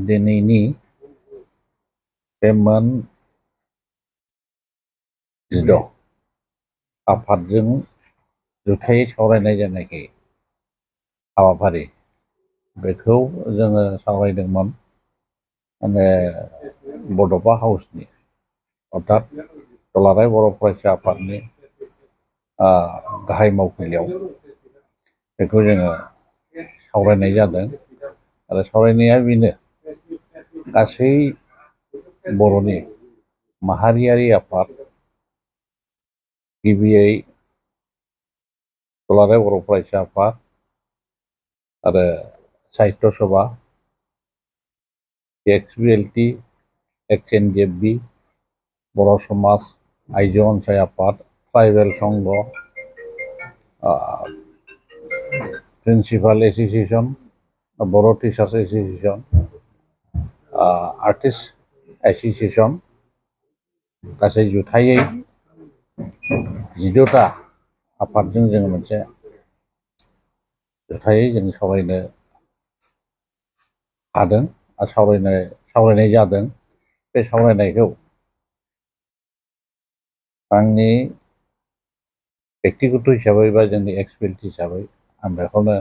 दिनैनि बे मोन 16 आफादजों जुथायै सावरायनाय जानाखि हाबाफारि बेखौ जोङो सावरायदोंमोन माने बड'फा हाउसनि अर्थात दुलाराय बर' फरायसा आफादनि गाहाय मावखुलियाव बेखौ जोङो सावरायनाय जादों आरो सावरायनाया बेनो गासै बर'नि माहारियारि आफाद गिबियै दुलाराय बर' फरायसा आफाद आरो साहित्य सभा XBLT XNJFB बर' समाज आइजो अनसाय आफाद ट्राइबेल संघ प्रिन्सिपाल एस'सिएशन बर' टिचार्स एस'सिएशन आर्टिस्ट एस'सिएशन गासै जुथायै 16टा आफादजों जोङो मोनसे जुथायै जों सावरायनो हादों आरो सावरायनाय जादों। बे सावरायनायखौ आंनि व्यक्तिगत हिसाबै बा जोंनि एक्सपिरियेन्स हिसाबै आं बेखौनो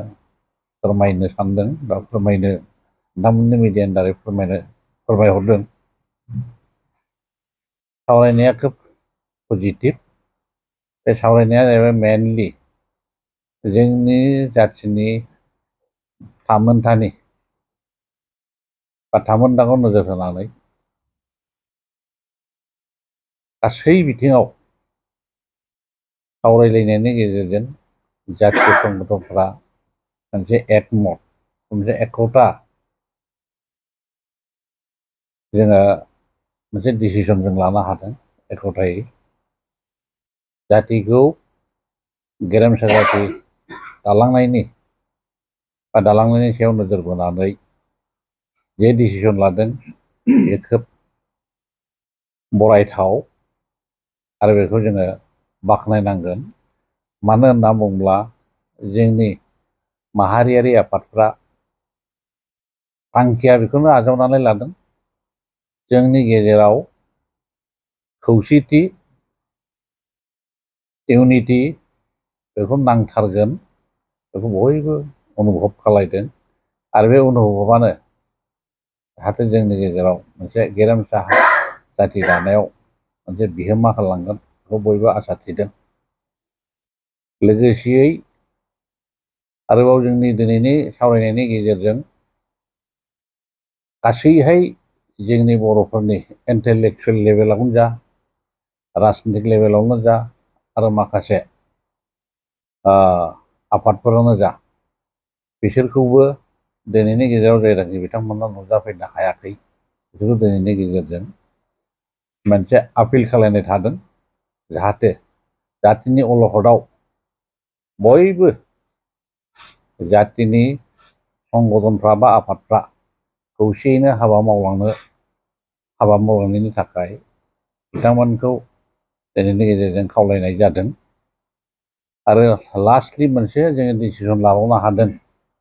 फोरमायनो सानदों बा फोरमायनो नोंथांमोननि मिडियानि दारै फोरमायहरदों। सावरायनाया खोब पजिटिभ। बे सावरायनाया जाहैबाय मेनलि जोंनि जाथिनि थामोनथानि बा थामोनथाखौ नोजोर होनानै गासै बिथिङाव सावरायलायनायनि गेजेरजों जातीय संगठनफ्रा मोनसे एकमत मोनसे एकता जोङो मोनसे डिसिसन जों लानो हादों एकतायै जातिखौ गेरेमसा जाति दालांनायनि सायाव नोजोर बोनानै जे डिसिसन लादों बे खोब बरायथाव आरो बेखौ जोङो बाख्नायनांगोन। मानो होनना बुङोब्ला जोंनि माहारियारि आफादफ्रा थांखिया बेखौनो आजावनानै लादों जोंनि गेजेराव खौसेथि इउनिटि बेखौ नांथारगोन बेखौ बयबो अनुभब खालायदों आरो बे अनुभबानो जाहाथे जोंनि गेजेराव मोनसे गेरेमसा जाति दानायाव मोनसे बिहोमा होलांगोन बेखौ बयबो आसा थिदों। लोगोसेयै आरोबाव जोंनि दिनैनि सावरायनायनि गेजेरजों गासैहाय जोंनि बर'फोरनि इन्टेलेक्सुवेल लेभेलावनो जा राजनितिक लेभेलावनो जा आरो माखासे आफादफोरावनो जा बिसोरखौबो दिनैनि गेजेराव जायनाखि बिथांमोना नुजाफैनो हायाखै बिसोरखौ दिनैनि गेजेरजों मोनसे आपिल खालामनाय थादों जाहाथे जातिनि अलखदाव बयबो जातिनि संगठनफ्रा बा आफादफ्रा खौसेयैनो हाबा मावलांनायनि थाखाय बिथांमोनखौ दिनैनि गेजेरजों खावलायनाय जादों आरो लास्टलि मोनसे जोङो डिसिसन लाबावनो हादों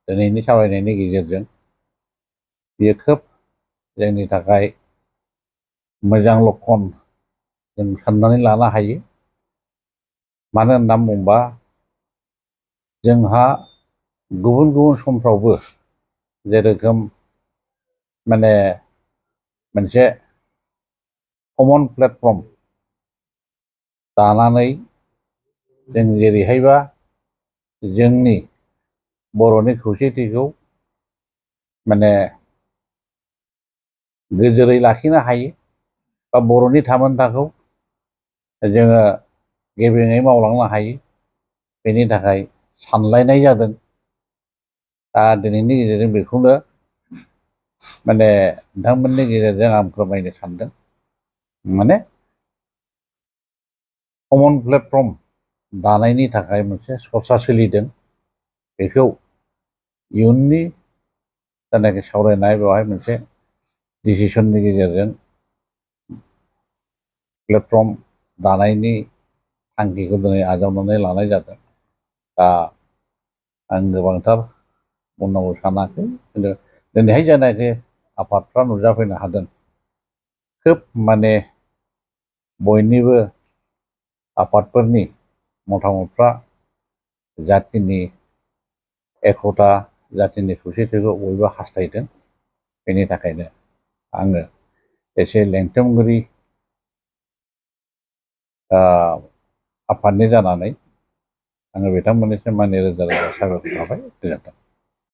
दिनैनि सावरायनायनि गेजेरजों बेयो खोब जोंनि थाखाय मोजां लक्षन जों साननानै लानो हायो। मानो होनना बुङोबा जोंहा गुबुन गुबुन समफ्रावबो जेरोखोम माने मोनसे कमन प्लेटफर्म दानानै जों जेरैहायबा जोंनि बर'नि खौसेथिखौ माने गोजोरै लाखिनो हायो बा बर'नि थामोनथाखौ जोङो गेबेङै मावलांनो हायो बेनि थाखाय सानलायनाय जादों। दा दिनैनि गेजेरजों बेखौनो माने नोंथांमोननि गेजेरजों आं फोरमायनो सानदों माने कमन प्लेटफर्म दानायनि थाखाय मोनसे सरसा सोलिदों बेखौ इयुननि जायनाखि सावरायनाय बेवहाय मोनसे डिसिसननि गेजेरजों प्लेटफर्म दानायनि थांखिखौ दिनै आजावनानै लानाय जादों। दा आं गोबांथार बुंनांगौ सानाखै खिन्थु दिनैहाय जानाखि आफादफ्रा नुजाफैनो हादों खोब माने बयनिबो आफादफोरनि मतामतफ्रा जातिनि एकता जातिनि खौसेथिखौ बयबो हास्थायदों। बेनि थाखायनो आङो एसे लेंथुमगिरि आफादनि जानानै आङो बिथांमोननिसिम माने रोजा रोजा साबायखर थाबाय। गोजोन्थों।